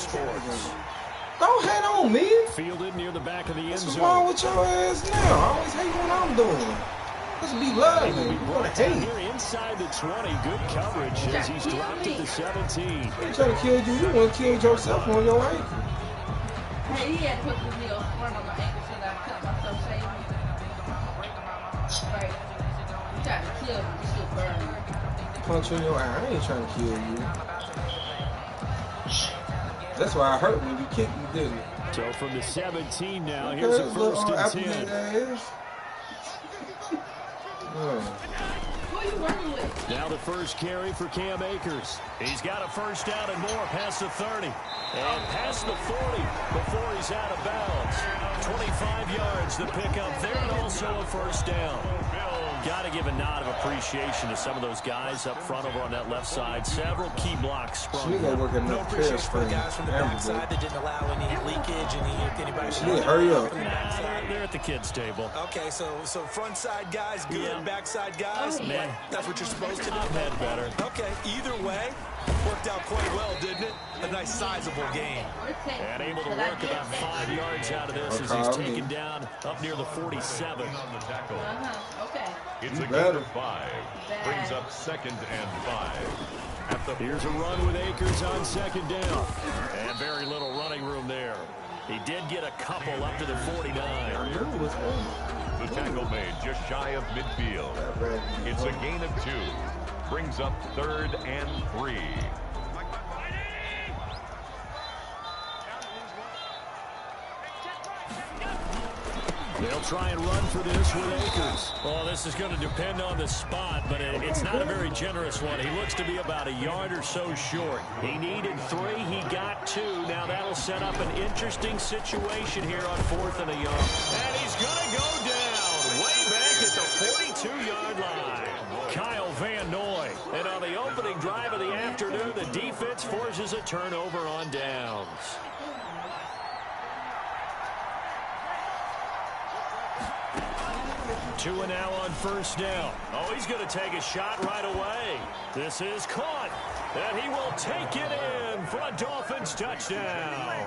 Sports. Don't hate on me. Fielded near the back of the end zone. What's wrong with your ass now? I always hate what I'm doing. Let's be loving. You want to hate. Here inside the 20. Good coverage as he's dropped it to 17. He trying to kill you. You want to kill yourself on your ankle. Hey, he had put the nail front on my ankle so that I cut myself shaving. Right. You trying to kill me. This shit burn. Punch in your eye. I ain't trying to kill you. That's why I hurt when you kicked me, didn't it? So from the 17 now, here's a first and 10. Who are you working with? Now the first carry for Cam Akers. He's got a first down and more past the 30. And past the 40 before he's out of bounds. 25 yards the pickup there and also a first down. Got to give a nod of appreciation to some of those guys up front over on that left side. Several key blocks sprung. No appreciation for the guys from the backside that didn't allow any leakage, anybody. Hurry up. They're at the kids' table. Okay, so front side guys good, backside guys, that's what you're supposed to do. Had better. Okay, either way, worked out quite well, didn't it? A nice sizable gain. And able to work about 5 yards out of this as he's taken down up near the 47. Okay. It's a gain of 5. Brings up 2nd and 5. Here's a run with Akers on 2nd down. And very little running room there. He did get a couple up to the 49. The tackle made just shy of midfield. It's a gain of 2. Brings up 3rd and 3. They'll try and run for this with Akers. Well, this is going to depend on the spot, but it's not a very generous one. He looks to be about a yard or so short. He needed 3. He got 2. Now that'll set up an interesting situation here on 4th and a yard. And he's going to go down way back at the 42-yard line. Kyle Van Noy. And on the opening drive of the afternoon, the defense forces a turnover on downs. Two and now on first down. Oh, he's going to take a shot right away. This is caught. And he will take it in for a Dolphins touchdown.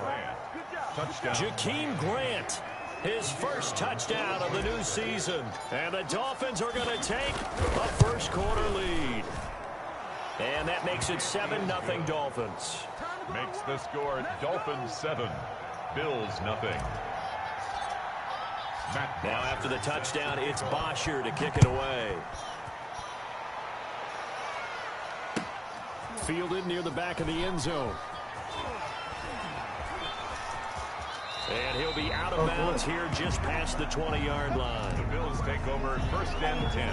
Jakeem Grant, his first touchdown of the new season. And the Dolphins are going to take a first quarter lead. And that makes it 7-0 Dolphins. Makes the score Dolphins 7, Bills 0. Now after the touchdown, it's Bosher to kick it away. Fielded near the back of the end zone. And he'll be out of bounds here just past the 20-yard line. The Bills take over 1st and 10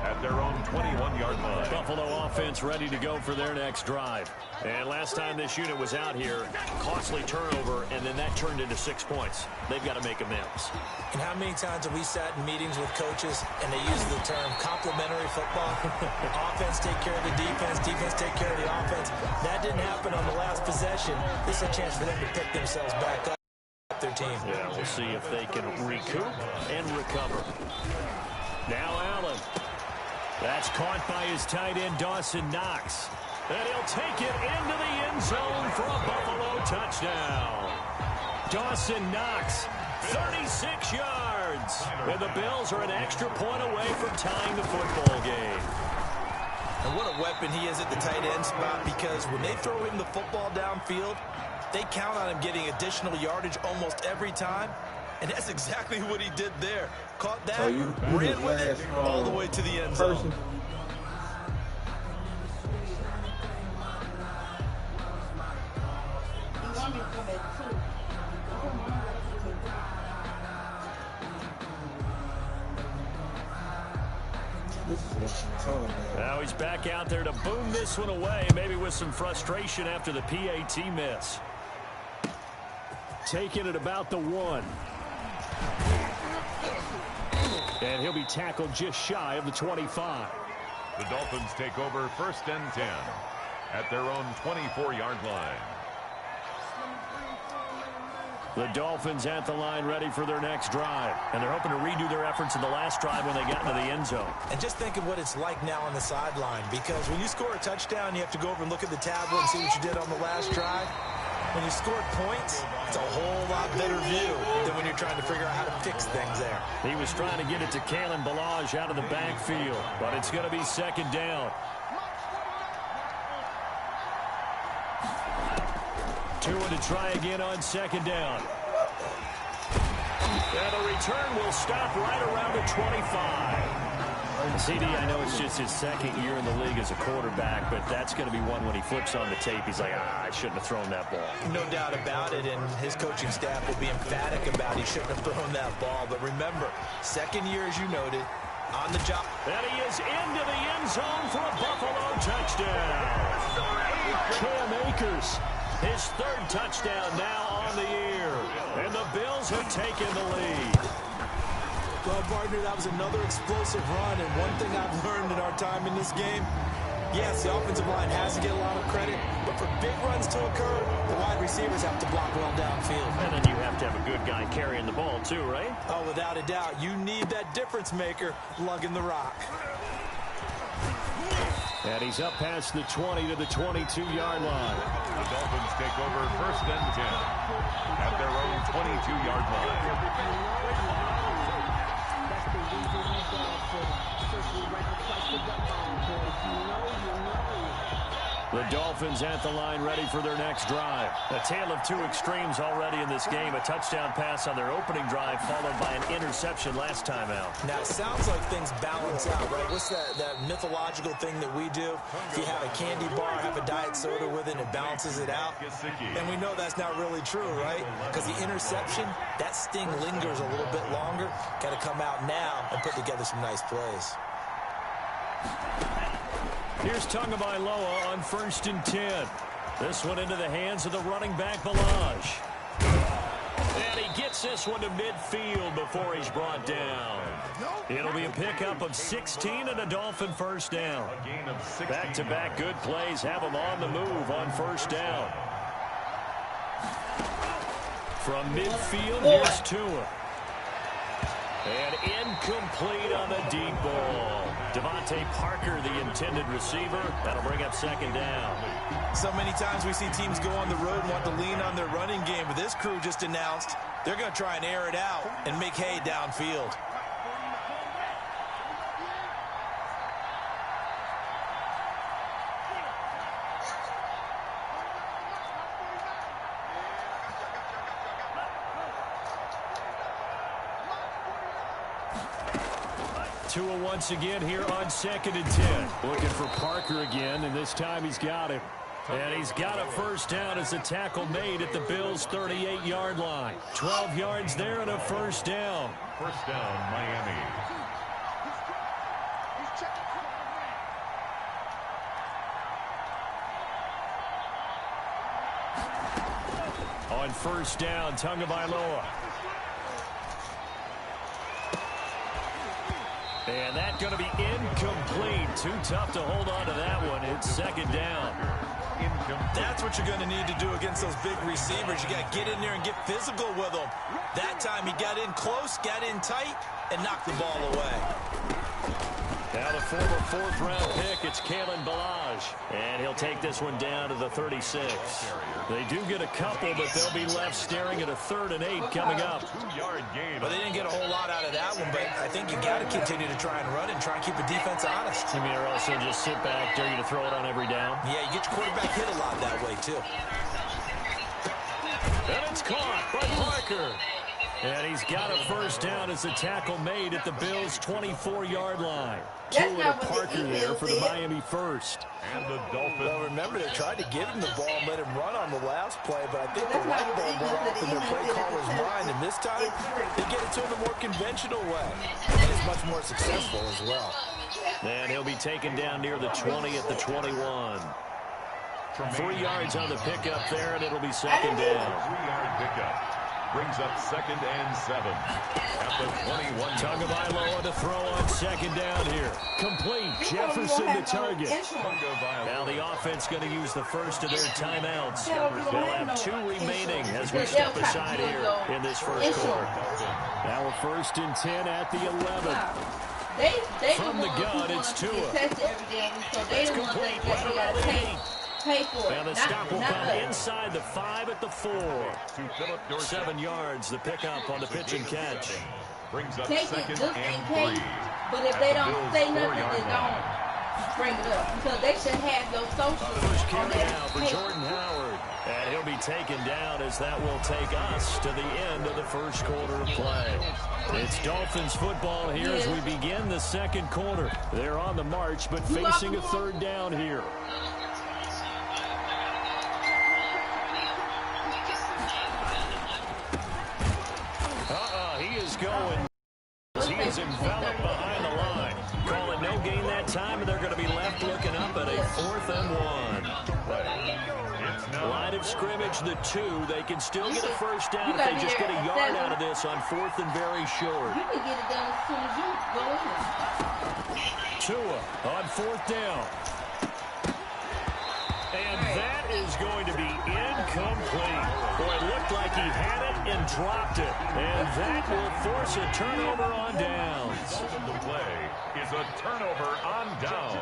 at their own 21-yard line. Buffalo offense ready to go for their next drive. And last time this unit was out here, costly turnover, and then that turned into 6 points. They've got to make amends. And how many times have we sat in meetings with coaches and they use the term complementary football? Offense take care of the defense, defense take care of the offense. That didn't happen on the last possession. This is a chance for them to pick themselves back up. Their team. Yeah, we'll see if they can recoup and recover. Now Allen. That's caught by his tight end, Dawson Knox. And he'll take it into the end zone for a Buffalo touchdown. Dawson Knox, 36 yards. And the Bills are an extra point away from tying the football game. And what a weapon he is at the tight end spot, because when they throw him the football downfield, they count on him getting additional yardage almost every time. And that's exactly what he did there. Caught that, ran with it, all the way to the end zone. Now he's back out there to boom this one away, maybe with some frustration after the PAT miss. Taking it about the 1. And he'll be tackled just shy of the 25. The Dolphins take over 1st and 10 at their own 24-yard line. The Dolphins at the line ready for their next drive. And they're hoping to redo their efforts in the last drive when they got into the end zone. And just think of what it's like now on the sideline, because when you score a touchdown, you have to go over and look at the tablet and see what you did on the last drive. When you scored points, it's a whole lot better view than when you're trying to figure out how to fix things there. He was trying to get it to Kalen Ballage out of the backfield, but it's going to be second down. Tua to try again on second down. And the return will stop right around the 25. CD, I know it's just his second year in the league as a quarterback, but that's going to be one when he flips on the tape. He's like, I shouldn't have thrown that ball. No doubt about it, and his coaching staff will be emphatic about he shouldn't have thrown that ball. But remember, second year, as you noted, on the job. And he is into the end zone for a Buffalo touchdown. Cam Akers, his third touchdown now on the year. And the Bills have taken the lead. Well, partner, that was another explosive run, and one thing I've learned in our time in this game, yes, the offensive line has to get a lot of credit, but for big runs to occur, the wide receivers have to block well downfield. And then you have to have a good guy carrying the ball too, right? Oh, without a doubt. You need that difference maker lugging the rock. And he's up past the 20 to the 22-yard line. The Dolphins take over first and 10 at their own 22-yard line. The Dolphins at the line ready for their next drive. A tale of two extremes already in this game. A touchdown pass on their opening drive followed by an interception last time out. Now, it sounds like things balance out, right? What's that mythological thing that we do? If you have a candy bar, have a diet soda with it, and it balances it out. And we know that's not really true, right? Because the interception, that sting lingers a little bit longer. Got to come out now and put together some nice plays. Here's Tagovailoa on 1st and 10. This one into the hands of the running back, Ballage. And he gets this one to midfield before he's brought down. It'll be a pickup of 16 and a Dolphin first down. Back-to-back good plays have him on the move on first down. From midfield, here's Tua. And incomplete on the deep ball. Devontae Parker, the intended receiver. That'll bring up second down. So many times we see teams go on the road and want to lean on their running game, but this crew just announced they're going to try and air it out and make hay downfield. Tua once again here on 2nd and 10. Looking for Parker again, and this time he's got him. And he's got a first down as the tackle made at the Bills' 38-yard line. 12 yards there and a first down. First down, Miami. On first down, Tagovailoa. And that's going to be incomplete. Too tough to hold on to that one. It's second down. That's what you're going to need to do against those big receivers. You got to get in there and get physical with them. That time he got in close, got in tight, and knocked the ball away. Now the former 4th-round pick, it's Kalen Ballage. And he'll take this one down to the 36. They do get a couple, but they'll be left staring at a 3rd and 8 coming up. 2-yard gain. Well, they didn't get a whole lot out of that one, but I think you got to continue to try and run and try and keep the defense honest. I mean, or also just sit back, dare you to throw it on every down. Yeah, you get your quarterback hit a lot that way, too. And it's caught by Parker. And he's got a first down as the tackle made at the Bills' 24-yard line. Tua to Parker there for the Miami first. And the Dolphins. Well, remember, they tried to give him the ball and let him run on the last play, but I think the light bulb went off in their play caller's mind. And this time, they get it to him the more conventional way. And it's much more successful as well. And he'll be taken down near the 20 at the 21. 3 yards on the pickup there, and it'll be second down. 3-yard pickup. Brings up 2nd and 7 at the 21. Tagovailoa to throw on second down here. Complete. Jefferson to target. Now the offense going to use the first of their timeouts. They'll have 2 remaining as we step aside here in this first quarter. Now a 1st and 10 at the 11. They From the gun, it's Tua. That's complete. Right around the 8. pay for it. And the stop will come inside the 5 at the 4. 7 yards, the pickup on the pitch and catch. Brings up Take it second just and in case, 3. but if they don't say nothing, then don't bring it up. Because they should have your social First on carry that now for paper. Jordan Howard. And he'll be taken down as that will take us to the end of the first quarter of play. It's Dolphins football here as we begin the second quarter. They're on the march, but facing a third down here. He is going. He is enveloped behind the line. Call it no gain that time, and they're going to be left looking up at a 4th and 1. Line of scrimmage, the 2. They can still get a first down if they just get a yard out of this on 4th and very short. You can get it done as soon as you go in. Tua on 4th down. And that is going to be incomplete. Boy, it looked like he had it and dropped it. And that will force a turnover on downs. The play is a turnover on downs.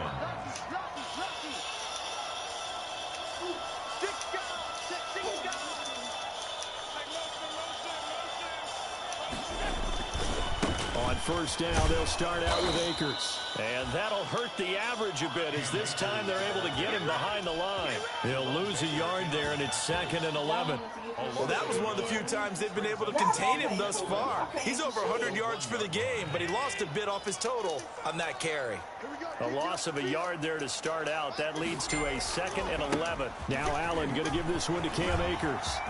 On first down, they'll start out with Akers. And that'll hurt the average a bit as this time they're able to get him behind the line. They'll lose a yard there, and it's 2nd and 11. Well, that was one of the few times they've been able to contain him thus far. He's over 100 yards for the game, but he lost a bit off his total on that carry. A loss of a yard there to start out. That leads to a 2nd and 11. Now Allen going to give this one to Cam Akers.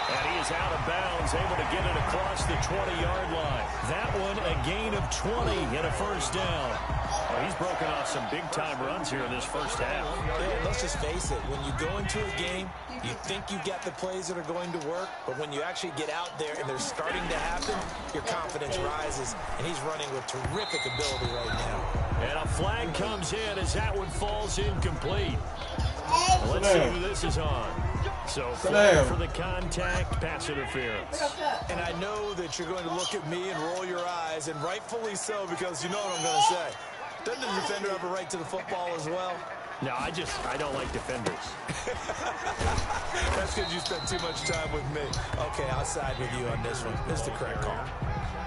And he is out of bounds, able to get it across the 20-yard line. That one, a gain of 20 and a first down. Well, he's broken off some big-time runs here in this first half. Yeah, let's just face it. When you go into a game, you think you've got the plays that are going to work, but when you actually get out there and they're starting to happen, your confidence rises, and he's running with terrific ability right now. And a flag comes in as that one falls incomplete. Let's see who this is on. So flag for the contact, pass interference. And I know that you're going to look at me and roll your eyes, and rightfully so, because you know what I'm going to say. Doesn't the defender have a right to the football as well? No, I don't like defenders. That's because you spent too much time with me. Okay, I'll side with you on this one. This is the correct call.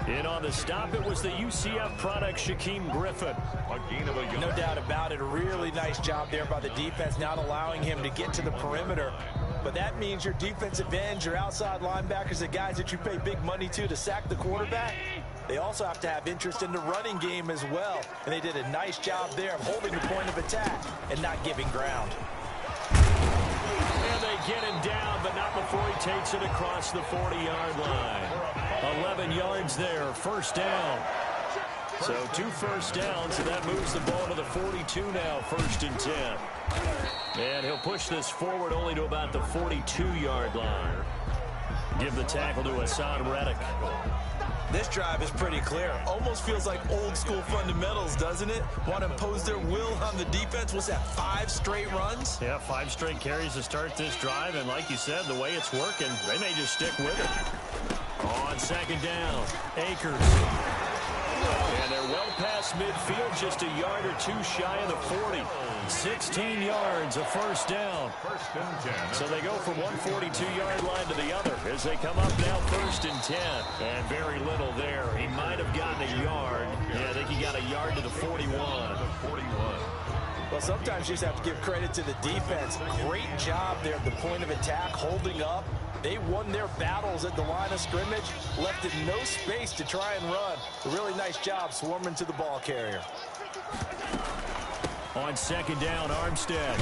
In on the stop, it was the UCF product, Shaquem Griffin. A gain of a yard. No doubt about it. A really nice job there by the defense, not allowing him to get to the perimeter. But that means your defensive ends, your outside linebackers, the guys that you pay big money to sack the quarterback, they also have to have interest in the running game as well. And they did a nice job there of holding the point of attack and not giving ground. And they get him down, but not before he takes it across the 40-yard line. 11 yards there, first down. So 2 first downs, and that moves the ball to the 42 now, 1st and 10. And he'll push this forward only to about the 42-yard line. Give the tackle to Hassan Reddick. This drive is pretty clear. Almost feels like old school fundamentals, doesn't it? Want to impose their will on the defense. What's that, 5 straight runs? Yeah, 5 straight carries to start this drive. And like you said, the way it's working, they may just stick with it. On 2nd down, Akers. And they're well past midfield, just a yard or 2 shy of the 40. 16 yards, a first down. 1st and 10. So they go from one 42-yard line to the other as they come up now 1st and 10. And very little there. He might have gotten a yard. Yeah, I think he got a yard to the 41. Well, sometimes you just have to give credit to the defense. Great job there at the point of attack, holding up. They won their battles at the line of scrimmage, left it no space to try and run. A really nice job swarming to the ball carrier. On 2nd down, Armstead.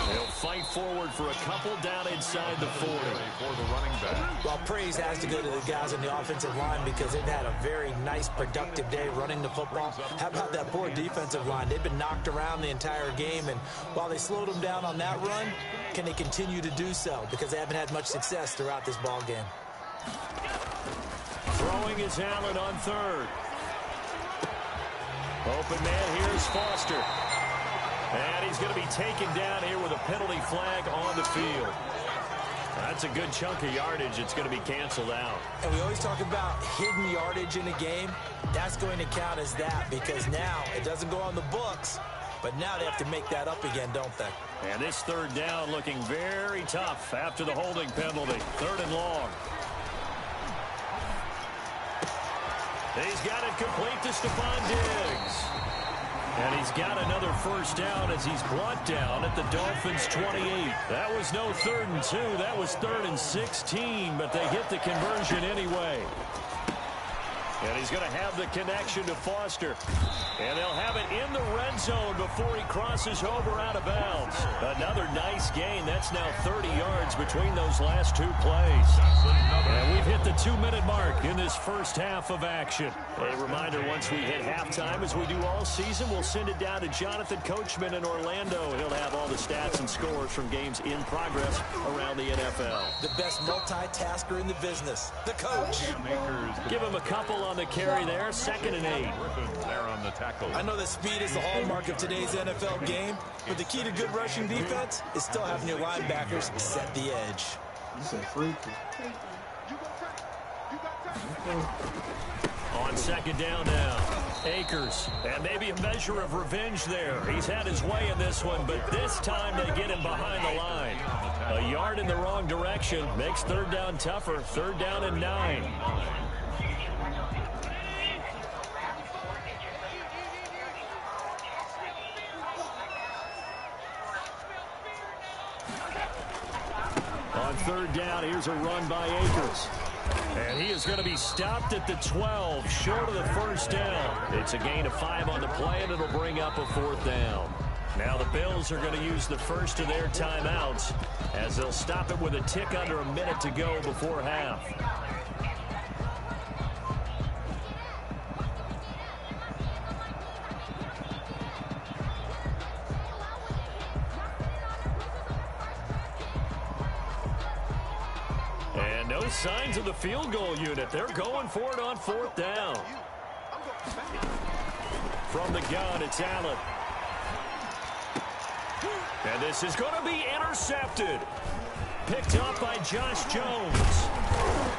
They'll fight forward for a couple down inside the 40. For the running back. Well, praise has to go to the guys on the offensive line because they've had a very nice, productive day running the football. How about that poor defensive line? They've been knocked around the entire game, and while they slowed them down on that run, can they continue to do so? Because they haven't had much success throughout this ball game. Throwing is Allen on 3rd. Open man here is Foster. And he's going to be taken down here with a penalty flag on the field. That's a good chunk of yardage. It's going to be canceled out. And we always talk about hidden yardage in a game. That's going to count as that because now it doesn't go on the books, But now they have to make that up again, don't they? And this third down looking very tough after the holding penalty. 3rd and long. He's got it complete to Stephon Diggs. And he's got another first down as he's brought down at the Dolphins' 28. That was no 3rd and 2. That was 3rd and 16, but they hit the conversion anyway. And he's going to have the connection to Foster. And they'll have it in the red zone before he crosses over out of bounds. Another nice gain. That's now 30 yards between those last 2 plays. And we've hit the 2-minute mark in this first half of action. A reminder, once we hit halftime, as we do all season, we'll send it down to Jonathan Coachman in Orlando. He'll have all the stats and scores from games in progress around the NFL. The best multitasker in the business, the coach. Give him a couple on the carry there, 2nd and 8. There on the tackle. I know that speed is the hallmark of today's NFL game, but the key to good rushing defense is still having your linebackers set the edge. You said freaky. On 2nd down now, Akers. And maybe a measure of revenge there. He's had his way in this one, but this time they get him behind the line. A yard in the wrong direction makes 3rd down tougher. 3rd down and 9. On 3rd down, here's a run by Akers. And he is going to be stopped at the 12, short of the first down. It's a gain of 5 on the play, and it'll bring up a 4th down. Now the Bills are going to use the first of their timeouts as they'll stop it with a tick under a minute to go before half. And no signs of the field goal unit. They're going for it on 4th down. From the gun, it's Allen. And this is going to be intercepted. Picked up by Josh Jones.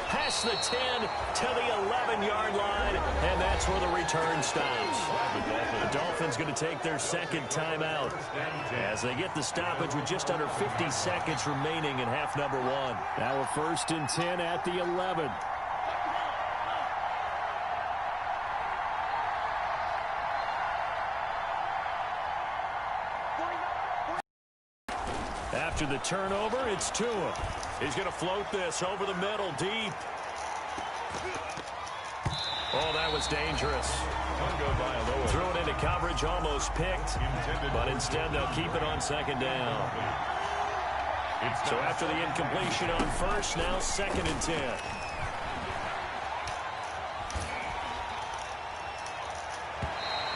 Past the 10 to the 11-yard line, and that's where the return stops. The Dolphins going to take their 2nd timeout as they get the stoppage with just under 50 seconds remaining in half number 1. Now a 1st and 10 at the 11. After the turnover, it's Tua. He's going to float this over the middle, deep. Oh, that was dangerous. Threw it into coverage, almost picked. But instead, they'll keep it on 2nd down. So after the incompletion on 1st, now 2nd and 10.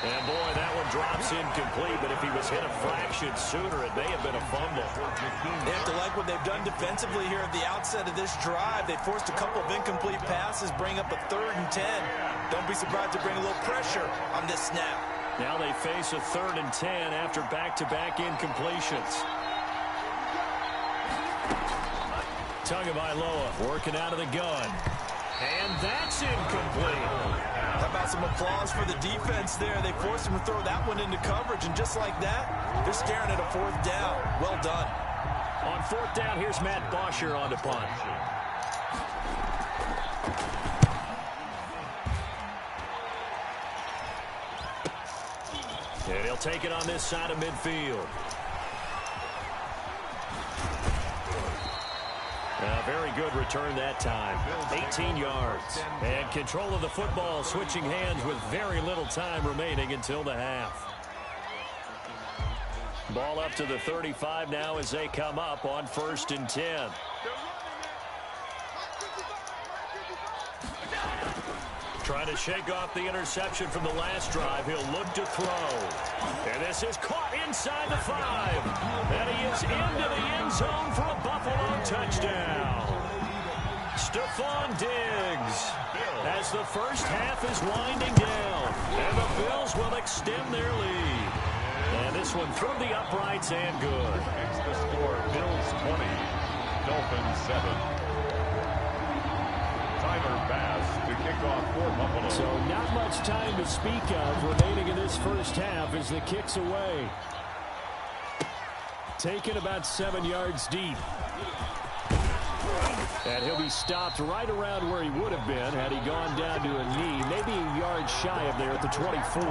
And boy, that one drops incomplete, but if he was hit a fraction sooner, it may have been a fumble. They have to like what they've done defensively here at the outset of this drive. They forced a couple of incomplete passes, bring up a 3rd and 10. Don't be surprised to bring a little pressure on this snap. Now they face a 3rd and 10 after back-to-back incompletions. Tagovailoa working out of the gun. And that's incomplete. How about some applause for the defense there? They forced him to throw that one into coverage, and just like that, they're staring at a 4th down. Well done. On 4th down, here's Matt Bosher on the punt. And he'll take it on this side of midfield. A very good return that time. 18 yards. And control of the football switching hands with very little time remaining until the half. Ball up to the 35 now as they come up on 1st and 10. Trying to shake off the interception from the last drive. He'll look to throw. And this is caught inside the 5. And he is into the end zone for a Buffalo touchdown. Stephon Diggs as the first half is winding down. And the Bills will extend their lead. And this one through the uprights and good. It's the score, Bills 20, Dolphins 7. Tyler Bass to kick kickoff for Buffalo. So not much time to speak of remaining in this first half as the kick's away. Taken about 7 yards deep. And he'll be stopped right around where he would have been had he gone down to a knee, maybe a yard shy of there at the 24.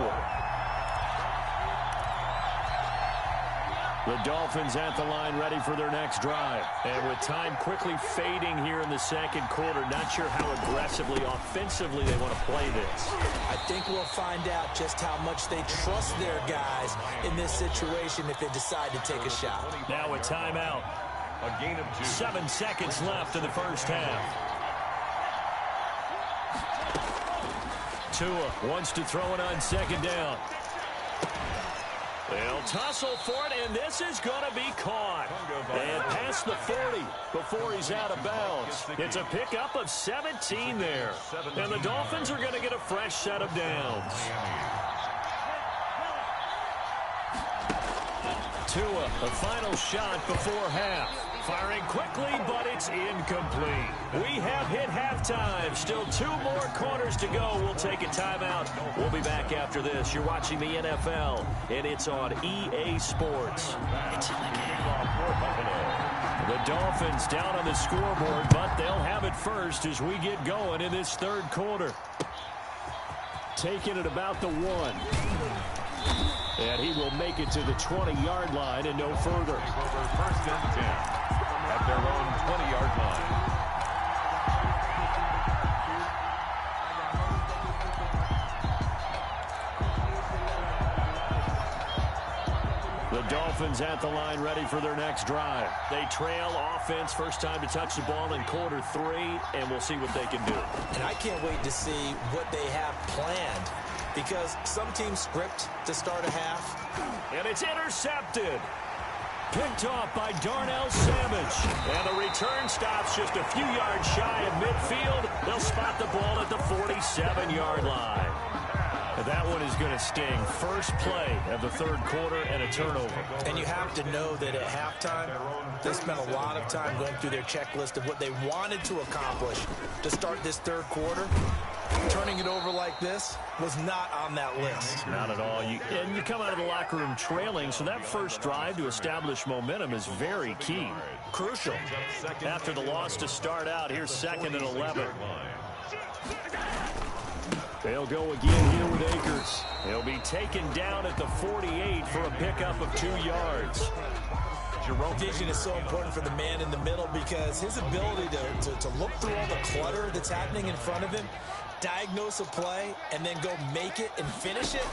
The Dolphins at the line ready for their next drive. And with time quickly fading here in the second quarter, not sure how aggressively, offensively they want to play this. I think we'll find out just how much they trust their guys in this situation if they decide to take a shot. Now a timeout. A gain of 2. 7 seconds left in the first half. Tua wants to throw it on second down. They'll tussle for it, and this is going to be caught. And past the 40 before he's out of bounds. It's a pickup of 17 there. And the Dolphins are going to get a fresh set of downs. Tua, a final shot before half. Firing quickly, but it's incomplete. We have hit halftime. Still 2 more quarters to go. We'll take a timeout. We'll be back after this. You're watching the NFL, and it's on EA Sports. It's in the game. The Dolphins down on the scoreboard, but they'll have it first as we get going in this third quarter. Taking it about the 1. And he will make it to the 20-yard line and no further. First and 10 at their own 20-yard line. The Dolphins at the line ready for their next drive. They trail offense, first time to touch the ball in quarter 3, and we'll see what they can do. And I can't wait to see what they have planned, because some teams script to start a half. And it's intercepted. Picked off by Darnell Savage. And the return stops just a few yards shy of midfield. They'll spot the ball at the 47-yard line. And that one is going to sting. First play of the third quarter and a turnover. And you have to know that at halftime, they spent a lot of time going through their checklist of what they wanted to accomplish to start this third quarter. Turning it over like this was not on that list. Not at all. And you come out of the locker room trailing, so that first drive to establish momentum is very key. Crucial. After the loss to start out, here's 2nd and 11. They'll go again here with Akers. He'll be taken down at the 48 for a pickup of 2 yards. Jerome vision is so important for the man in the middle because his ability to look through all the clutter that's happening in front of him, diagnose a play, and then go make it and finish it,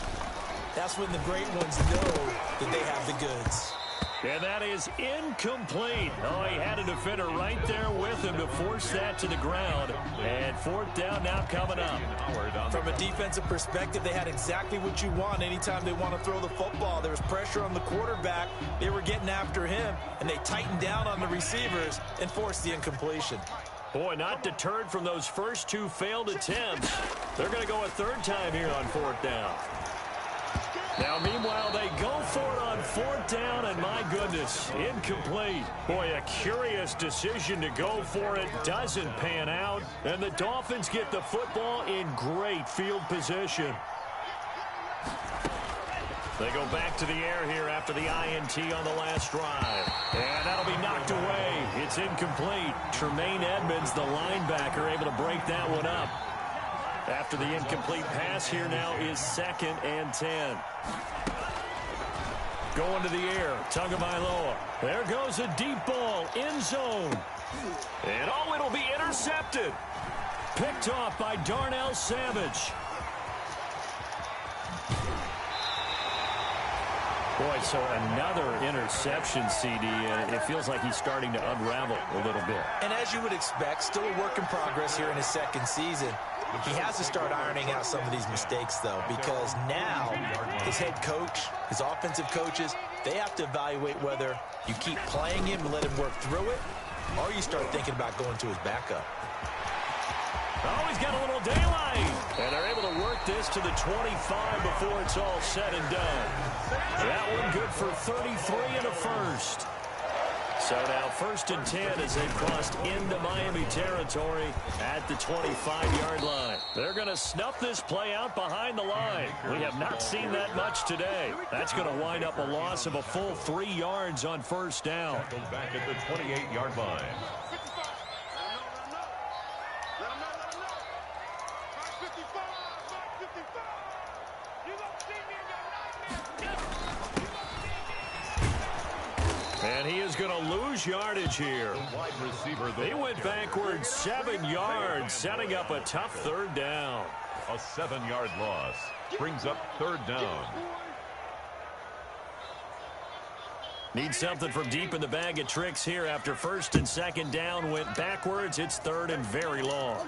that's when the great ones know that they have the goods. And that is incomplete. Oh, he had a defender right there with him to force that to the ground. And 4th down now coming up. From a defensive perspective, they had exactly what you want anytime they want to throw the football. There was pressure on the quarterback. They were getting after him, and they tightened down on the receivers and forced the incompletion. Boy, not deterred from those first 2 failed attempts. They're going to go a 3rd time here on 4th down. Now, meanwhile, they go for it on 4th down, and my goodness, incomplete. Boy, a curious decision to go for it. Doesn't pan out, and the Dolphins get the football in great field position. They go back to the air here after the INT on the last drive. And that'll be knocked away. It's incomplete. Tremaine Edmonds, the linebacker, able to break that one up. After the incomplete pass, here now is 2nd and 10. Going to the air, Tagovailoa. There goes a deep ball, end zone. And oh, it'll be intercepted. Picked off by Darnell Savage. Boy, so another interception, CD, and it feels like he's starting to unravel a little bit. And as you would expect, still a work in progress here in his 2nd season. He has to start ironing out some of these mistakes, though, because now his head coach, his offensive coaches, they have to evaluate whether you keep playing him and let him work through it, or you start thinking about going to his backup. Oh, he's got a little daylight. And they're able to work this to the 25 before it's all said and done. That one good for 33 and a first. So now 1st and 10 as they've crossed into Miami territory at the 25-yard line. They're going to snuff this play out behind the line. We have not seen that much today. That's going to wind up a loss of a full 3 yards on 1st down. Back at the 28-yard line. And he is going to lose yardage here. He went backwards 7 yards, setting up a tough 3rd down. A 7-yard loss brings up 3rd down. Need something from deep in the bag of tricks here after 1st and 2nd down went backwards. It's 3rd and very long.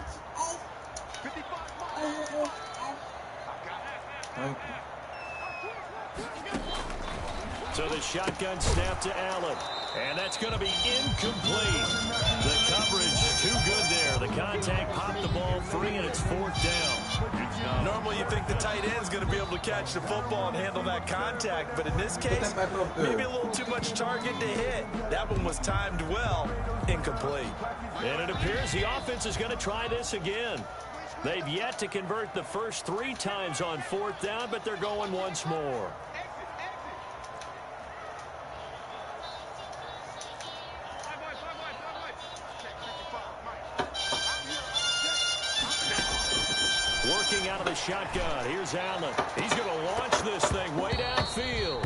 So the shotgun snap to Allen. And that's going to be incomplete. The coverage too good there. The contact popped the ball free, and it's 4th down. Normally you think the tight end's going to be able to catch the football and handle that contact, but in this case, maybe a little too much target to hit. That one was timed well, incomplete. And it appears the offense is going to try this again. They've yet to convert the first 3 times on 4th down, but they're going once more. Working out of the shotgun. Here's Allen. He's going to launch this thing way downfield.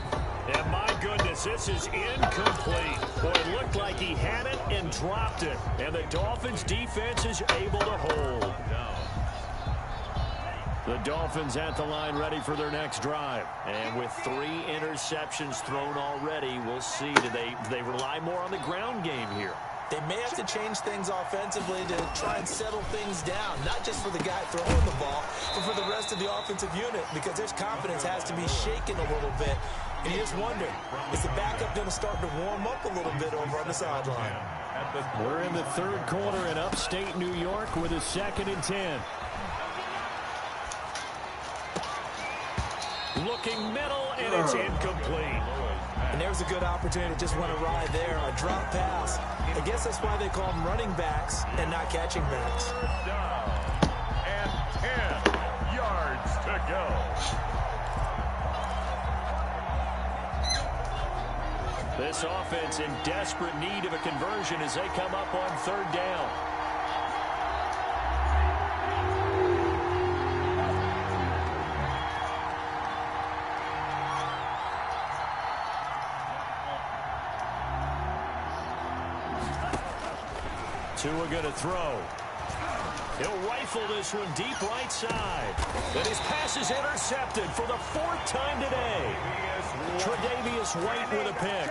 And my goodness, this is incomplete. Boy, it looked like he had it and dropped it. And the Dolphins defense is able to hold. The Dolphins at the line ready for their next drive. And with 3 interceptions thrown already, we'll see. Do they rely more on the ground game here? They may have to change things offensively to try and settle things down, not just for the guy throwing the ball, but for the rest of the offensive unit, because their confidence has to be shaken a little bit. And you just wonder, is the backup going to start to warm up a little bit over on the sideline? We're in the 3rd quarter in upstate New York with a 2nd and 10. Looking middle, and it's incomplete. And there's a good opportunity to just want to ride there on a drop pass. I guess that's why they call them running backs and not catching backs. Down. And 10 yards to go. This offense in desperate need of a conversion as they come up on 3rd down. Tua going to throw. He'll rifle this one deep right side. And his pass is intercepted for the 4th time today. Tre'Davious White with a pick.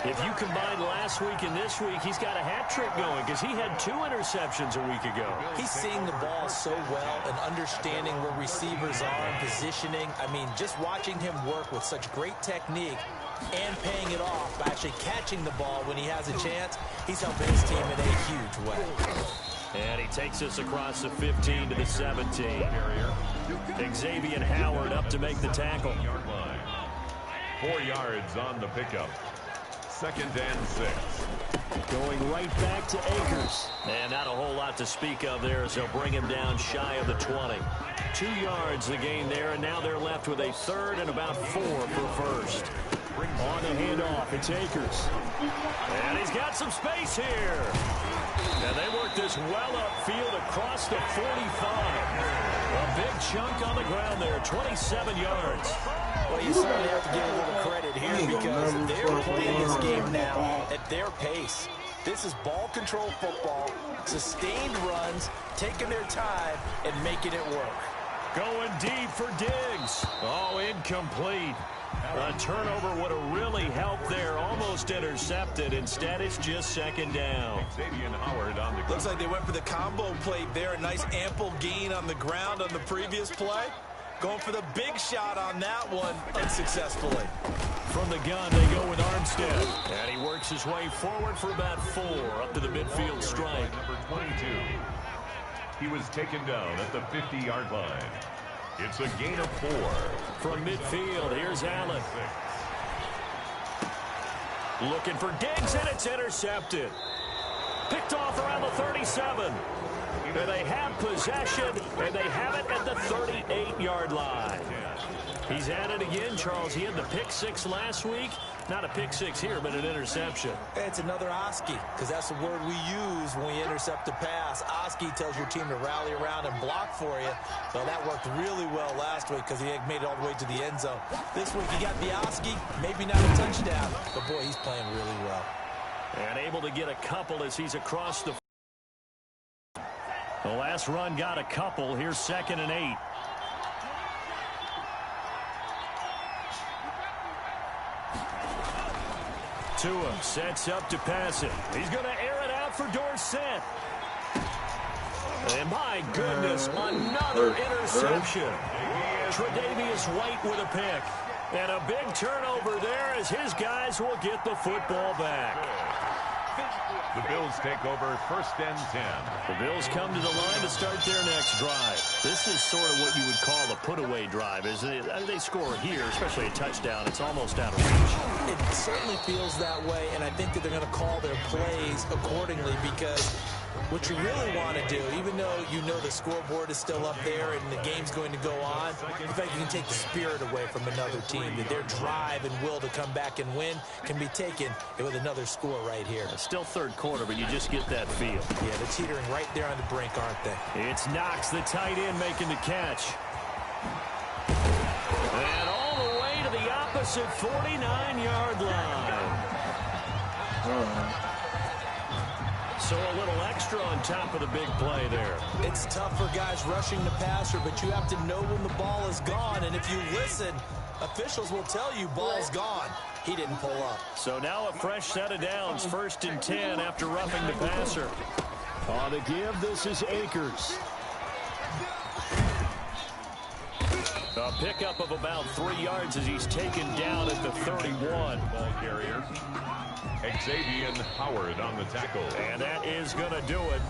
If you combine last week and this week, he's got a hat trick going because he had 2 interceptions a week ago. He's seeing the ball so well and understanding where receivers are and positioning. I mean, just watching him work with such great technique and paying it off by actually catching the ball when he has a chance, he's helping his team in a huge way. And he takes us across the 15 to the 17. Xavier Howard up to make the tackle. 4 yards on the pickup. 2nd and 6. Going right back to Akers. And not a whole lot to speak of there as they'll bring him down shy of the 20. 2 yards the gain there, and now they're left with a 3rd and about 4 for 1st. On the handoff, it's Akers. And he's got some space here. And they work this well upfield across the 45. A big chunk on the ground there, 27 yards. Well, you certainly have to give a little credit here because they're playing this game now at their pace. This is ball control football, sustained runs, taking their time, and making it work. Going deep for Diggs. Oh, incomplete. A turnover would have really helped there. Almost intercepted. Instead, it's just 2nd down. Xavier Howard on the Looks like they went for the combo plate there. A nice ample gain on the ground on the previous play. Going for the big shot on that one unsuccessfully. From the gun, they go with Armstead. And he works his way forward for about 4 up to the midfield strike. Number 22. He was taken down at the 50-yard line. It's a gain of 4. From midfield, here's Allen. Looking for Diggs, and it's intercepted. Picked off around the 37. And they have possession, and they have it at the 38-yard line. He's at it again, Charles. He had the pick six last week. Not a pick six here, but an interception. It's another Oski, because that's the word we use when we intercept a pass. Oski tells your team to rally around and block for you. Well, that worked really well last week because he made it all the way to the end zone. This week he got the Oski, maybe not a touchdown, but boy, he's playing really well. And able to get a couple as he's across the... The last run got a couple. Here's 2nd and 8. Tua sets up to pass it. He's going to air it out for Dorsett. And my goodness, another interception. Tre'Davious White with a pick. And a big turnover there as his guys will get the football back. The Bills take over 1st and 10. The Bills come to the line to start their next drive. This is sort of what you would call a put-away drive, isn't it? They score here, especially a touchdown. It's almost out of reach. It certainly feels that way, and I think that they're going to call their plays accordingly because what you really want to do, even though you know the scoreboard is still up there and the game's going to go on, in fact, you can take the spirit away from another team, that their drive and will to come back and win can be taken with another score right here. It's still 3rd quarter, but you just get that feel. Yeah, they're teetering right there on the brink, aren't they? It's Knox, the tight end, making the catch. And all the way to the opposite 49-yard line. So a little extra on top of the big play there. It's tough for guys rushing the passer, but you have to know when the ball is gone. And if you listen, officials will tell you ball's gone. He didn't pull up. So now a fresh set of downs, 1st and 10 after roughing the passer. On the give, this is Akers. A pickup of about 3 yards as he's taken down at the 31. Ball carrier. Xavier Howard on the tackle. And that is going to do it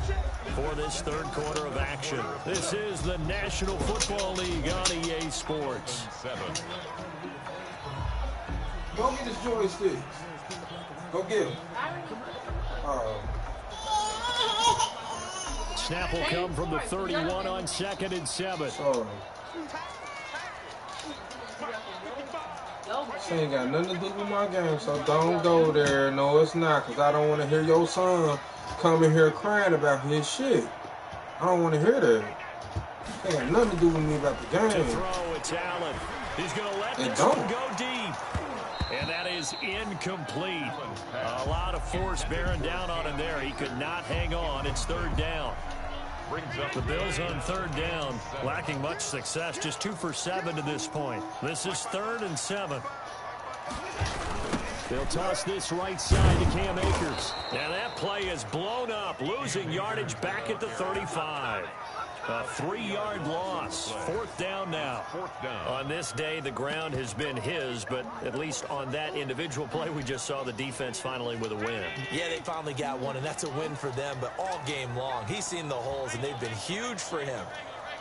for this 3rd quarter of action. This is the National Football League on EA Sports. 7. Go get his joysticks. Go get him. Snap will come from the 31 on 2nd and 7. Sorry. This ain't got nothing to do with my game, so don't go there. No, it's not, because I don't want to hear your son come in here crying about his shit. I don't want to hear that. It ain't got nothing to do with me about the game. To throw, it's Allen. He's going to let this one go deep. And that is incomplete. A lot of force bearing down on him there. He could not hang on. It's 3rd down. The Bills on 3rd down, lacking much success, just 2 for 7 to this point. This is 3rd and 7. They'll toss this right side to Cam Akers. Now that play is blown up, losing yardage back at the 35. A 3-yard loss. 4th down now. 4th down. On this day, the ground has been his, but at least on that individual play, we just saw the defense finally with a win. Yeah, they finally got one, and that's a win for them, but all game long, he's seen the holes, and they've been huge for him.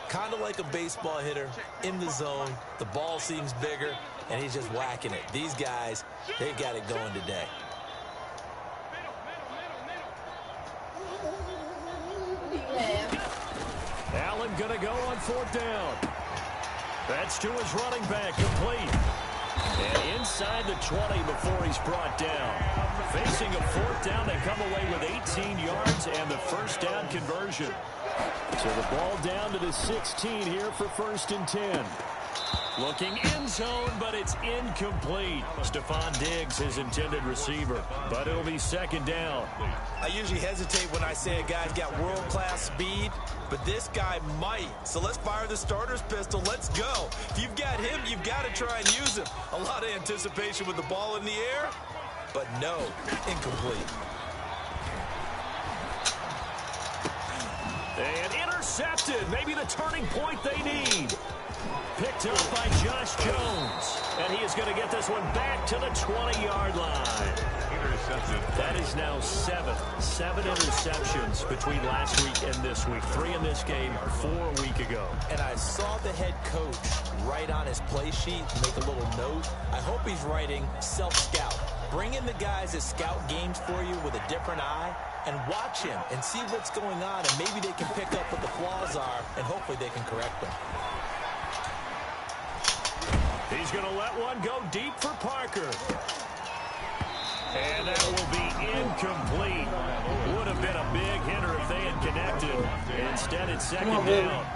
Kind of like a baseball hitter in the zone. The ball seems bigger, and he's just whacking it. These guys, they've got it going today. Allen going to go on 4th down. That's to his running back, complete. And inside the 20 before he's brought down. Facing a 4th down, they come away with 18 yards and the 1st down conversion. So the ball down to the 16 here for 1st and 10. Looking end zone, but it's incomplete. Stephon Diggs, his intended receiver. But it'll be 2nd down. I usually hesitate when I say a guy's got world-class speed, but this guy might. So let's fire the starter's pistol. Let's go. If you've got him, you've got to try and use him. A lot of anticipation with the ball in the air, but no, incomplete. And intercepted. Maybe the turning point they need. Picked up by Josh Jones. And he is going to get this one back to the 20-yard line. Intercepted. That is now 7 interceptions between last week and this week. 3 in this game, 4 a week ago. And I saw the head coach write on his play sheet, make a little note. I hope he's writing self-scout. Bring in the guys that scout games for you with a different eye and watch him and see what's going on, and maybe they can pick up what the flaws are, and hopefully they can correct them. He's going to let one go deep for Parker. And that will be incomplete. Would have been a big hitter if they had connected. Instead, it's second down.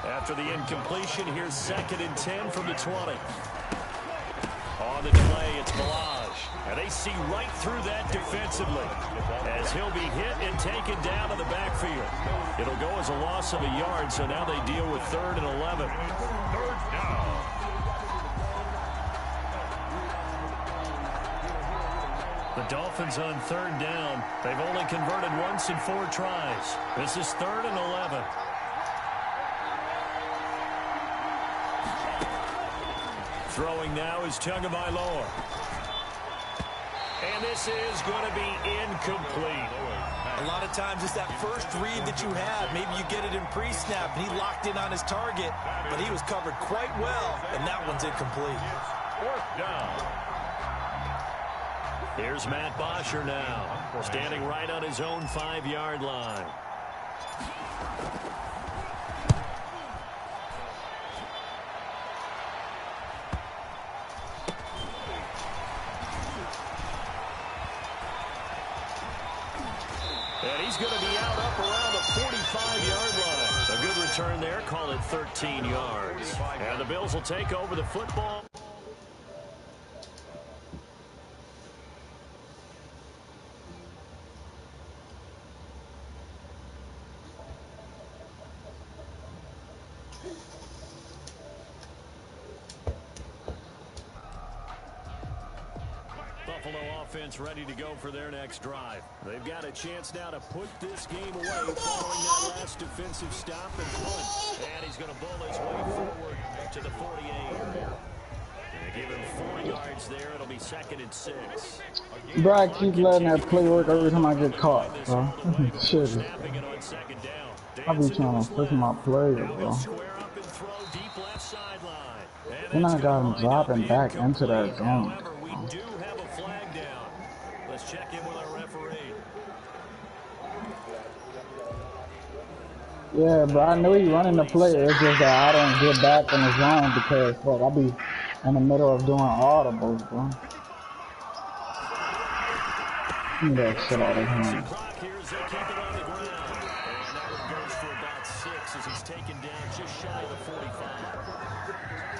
After the incompletion, here's 2nd and 10 from the 20. On the delay, it's Balaj. And they see right through that defensively as he'll be hit and taken down in the backfield. It'll go as a loss of a yard, so now they deal with 3rd and 11. 3rd down. The Dolphins on 3rd down. They've only converted once in 4 tries. This is 3rd and 11. Throwing now is Tagovailoa. And this is going to be incomplete. A lot of times it's that first read that you have. Maybe you get it in pre-snap, and he locked in on his target, but he was covered quite well, and that one's incomplete. 4th down. Here's Matt Bosher now, standing right on his own 5-yard line. And he's going to be out up around the 45-yard line. A good return there, call it 13 yards. And the Bills will take over the football. Buffalo offense ready to go for their next drive. They've got a chance now to put this game away following that last defensive stop and punt. And he's going to bull his way forward to the 48. They give him 4 yards there. It'll be 2nd and 6. Bro, I keep letting that play work every time I get caught, bro. Shit. Snapping it on 2nd down. I be trying to fix my play, bro. Square up and throw deep left sideline. Then I got him dropping back into that zone. However, we do have a flag down. Let's check in with our referee. Yeah, bro, I know he's running the play. It's just that I don't get back in the zone because, fuck, I be in the middle of doing audibles, bro. Give me that shit out of him. Clock here as they keep it on the ground. And that one goes for about 6 as he's taken down just shy of the 45.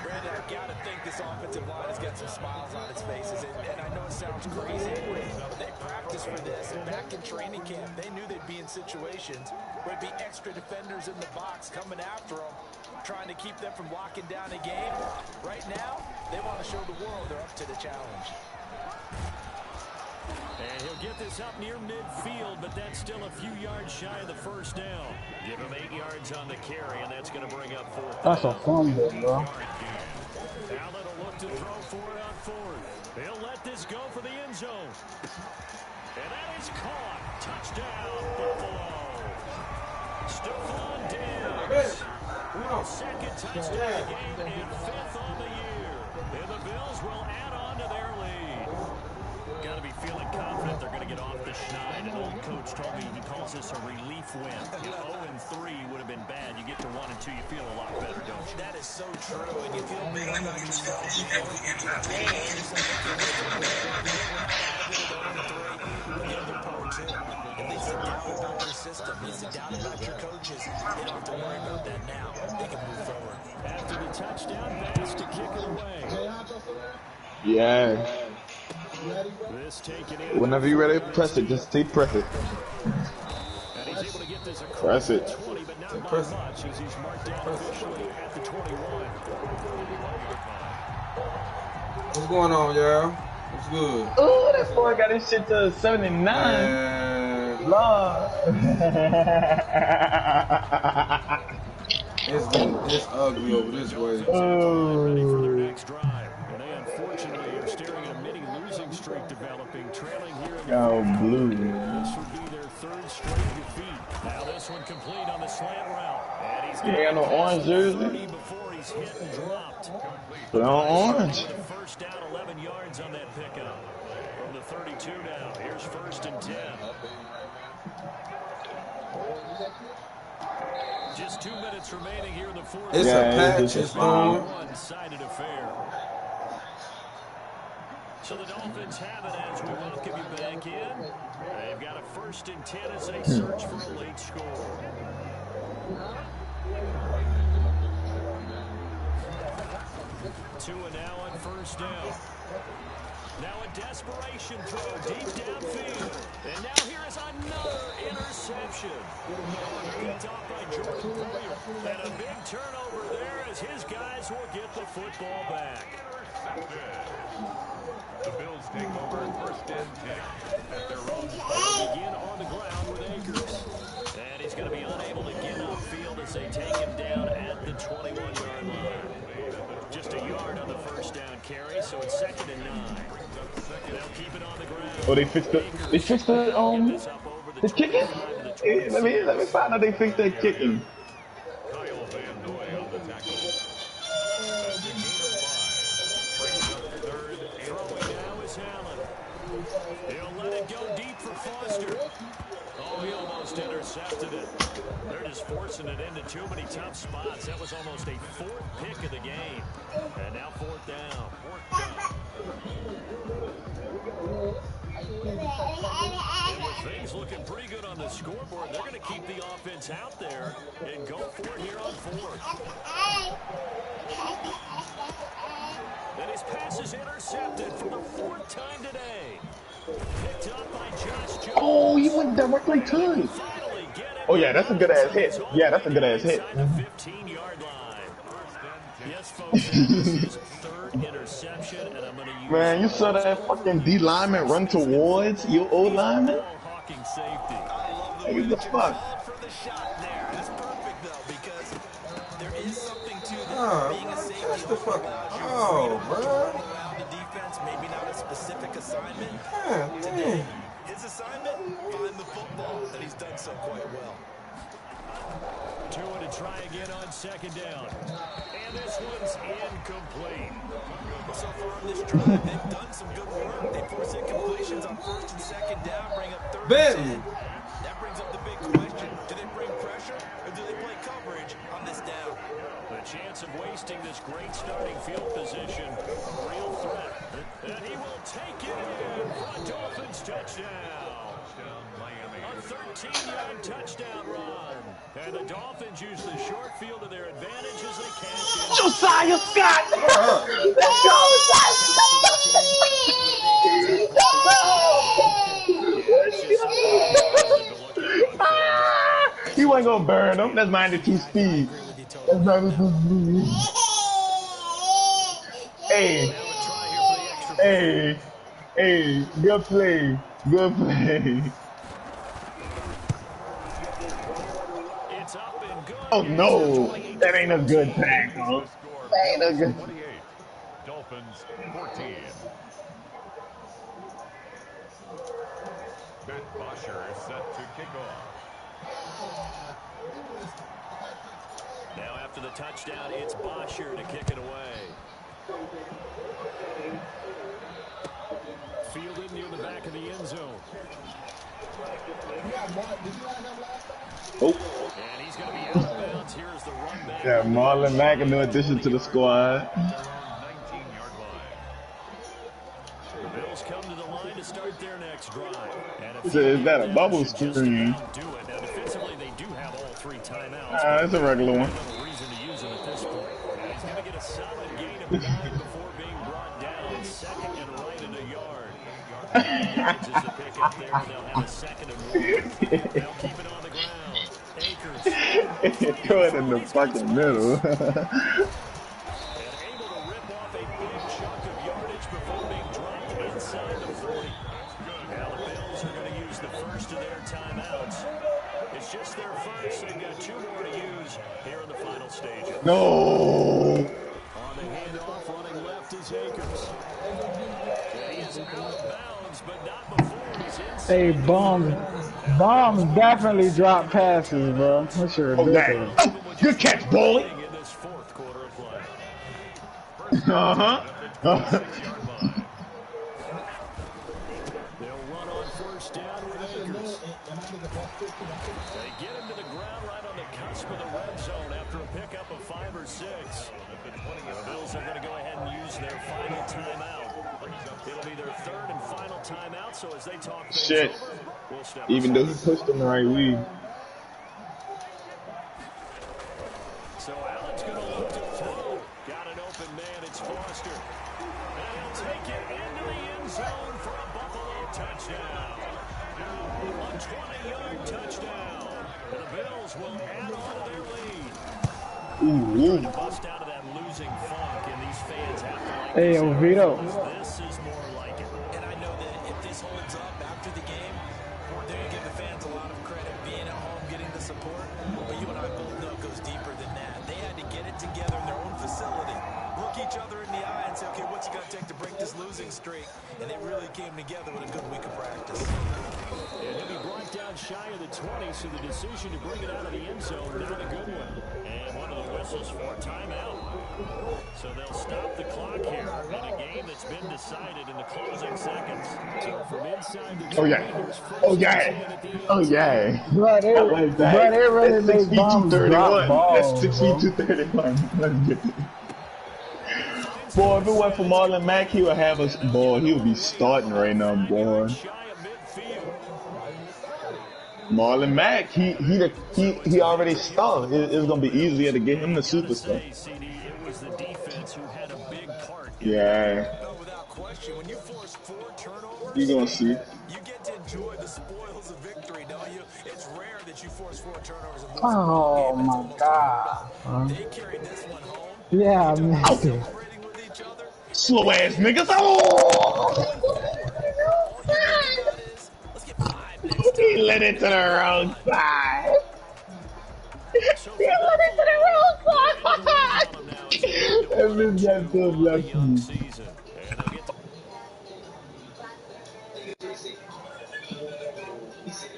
Brandon, I've got to think this offensive line has got some smiles on its faces, and I know it sounds crazy, but they practiced for this, and back in training camp, they knew they'd be in situations where there'd be extra defenders in the box coming after them, trying to keep them from locking down a game. Right now, they want to show the world they're up to the challenge. And he'll get this up near midfield, but that's still a few yards shy of the 1st down. Give him 8 yards on the carry, and that's going to bring up 4th. That's a fumble, bro. Allen will look to throw for it on 4th. He'll let this go for the end zone. And that is caught. Touchdown, Buffalo. Stephon Diggs. 2nd touchdown of the game and 5th on the year. And the Bills will add on to their lead. Got to be feeling confident they're going to get off the schneid. An old coach told me he calls this a relief win. 0-3 would have been bad. You get to 1-2, you feel a lot better, don't you? That is so true, and you feel better about yourself. The other part, too, at least sit down about your system. You sit down about your coaches. They don't have to worry about that now. They can move forward. After the touchdown pass to kick it away. Yeah. This taken in. Whenever you're ready, press it. Just keep press it. And he's able to get this across Press it. 20, but not by much as he's marked down officially at the 21. What's going on, y'all? What's good? Oh, that boy got his shit to 79. Man, Lord. it's ugly over this way. Ready for their next drive. And they unfortunately are staring at a mini losing streak developing, trailing here in the Oh, blue. This would be their 3rd straight defeat. Now this one complete on the slant route. And he's You got no orange jersey? before he's hit and dropped. Put on orange. With a 1st down, 11 yards on that pickup. 32 now. Here's 1st and 10. Just 2 minutes remaining here in the fourth. It's a patch. It's on. One-sided affair. So the Dolphins have it as we welcome you back in. They've got a 1st and 10 as they search for a late score. 2 and now on 1st down. Now a desperation throw deep downfield. And now here is another interception. Picked off by Jordan Poyer. And a big turnover there as his guys will get the football back. The Bills take over 1st and 10 at their own. They'll begin on the ground with Akers. And he's going to be unable to get upfield as they take him down at the 21-yard line. Just a yard on the 1st down carry, so it's 2nd and 9. They'll keep it on the ground. Oh, they fixed the kicking? Hey, let me find out they fixed that kicking. Kyle Van Noy on the tackle. Throwing now is Allen. He'll let it go deep for Foster. Oh, he almost intercepted it. They're just forcing it into too many tough spots. That was almost a 4th pick of the game. And now 4th down. And with things looking pretty good on the scoreboard, they're going to keep the offense out there and go for it here on 4th. And his pass is intercepted for the 4th time today. Picked up by Josh Jones. Oh, he went directly to him. Oh, yeah, that's a good-ass hit. Yeah, that's a good-ass hit. 15-yard line. Yes, folks, this is 3rd interception, and I'm going to use... Man, you saw that fucking D lineman run towards your O lineman? Hawking safety. Hey, what the fuck? For the shot there. That's perfect, though, because there is something to that. Being a safety. Catch the fuck. Oh, bro. The defense, maybe not a specific assignment. Yeah, Today, his assignment, find the football, and he's done so quite well. Tua to try again on 2nd down. And this one's incomplete. So far on this drive, they've done some good work. They force incompletions on 1st and 2nd down, bring up 3rd and 10. That brings up the big question. Do they bring pressure, or do they play coverage on this down? The chance of wasting this great starting field position, a real threat. And he will take it in for a Dolphins touchdown. A 13-yard touchdown run. And the Dolphins use the short field to their advantage as they cash in. Josiah Scott! Let's go, He wasn't gonna burn him. That's -2 speed. That's -2 speed. Hey, good play. Good play. It's up and good. Oh no, that ain't a good tackle. That ain't a good. Dolphins 14. Matt Bosher is set to kick off. Now after the touchdown, it's Bosher to kick it away. Fielded near the back of the end zone. Oh. And he's going to be out of bounds. Here is the run back. Yeah, Marlon Mack, a new addition to the squad. 19-yard line. The Bills come to the line to start their next drive. So is that a bubble screen? Now defensively, they do have all 3 timeouts. That's a regular one. No reason to use them at this point. And he's going to get a solid gain of 9 before being brought down. 2nd and right in a yard. Is the pick up there. They'll have a 2nd and 1. They'll keep it on the ground. Akers. Throw it in the fucking middle. And able to rip off a big chunk of yardage before being dropped inside the 40. Now the Bills are going to use the first of their timeouts. It's just their first. They've got 2 more to use here in the final stages. No. On the handoff, running left is Akers. And he is out of bounds, but not before he's inside. Hey, bombs definitely drop passes, bro. That's sure ridiculous. Oh, good catch, boy. In this 4th quarter of play. They get him to the ground right on the cusp of the red zone after a pickup of 5 or 6. The Bills are going to go ahead and use their final timeout. It'll be their third and final timeout, so as they talk things over, we'll step Even though he pushed him the right way. So Allen's going to look to throw. Got an open man, it's Foster. And he'll take it into the end zone for a Buffalo touchdown. A 20-yard touchdown. And the Bills will add on to their lead. Trying to bust out of that losing funk, and these fans have to like Hey, Vito. This is more like it. And I know that if this holds up after the game, they're going to give the fans a lot of credit being at home, getting the support. But you and I both know it goes deeper than that. They had to get it together in their own facility, look each other in the eye and say, okay, what's it going to take to break this losing streak? And they really came together with a good week of practice. And he'll be brought down shy of the 20, so the decision to bring it out of the end zone, not a good one. And one of the whistles for a timeout. So they'll stop the clock here in a game that's been decided in the closing seconds. So from inside the 20, Oh yeah. But it really makes bombs drop balls. That's 6 feet 231. Let's get it. Boy, if it went for Marlon Mack, he would have us. Boy, he would be starting right now, boy. Marlon Mack, he already started. It's gonna be easier to get him the superstar. Yeah. Without question, when you force 4 turnovers, You gonna see? you get to enjoy the spoils of victory, don't you? It's rare that you force 4 turnovers and lose Oh my God. They carried this one home. Yeah, man. Celebrating with each other. Slow ass niggas. Oh! He led it to the wrong side. He led it to the wrong side. That bitch got so lucky.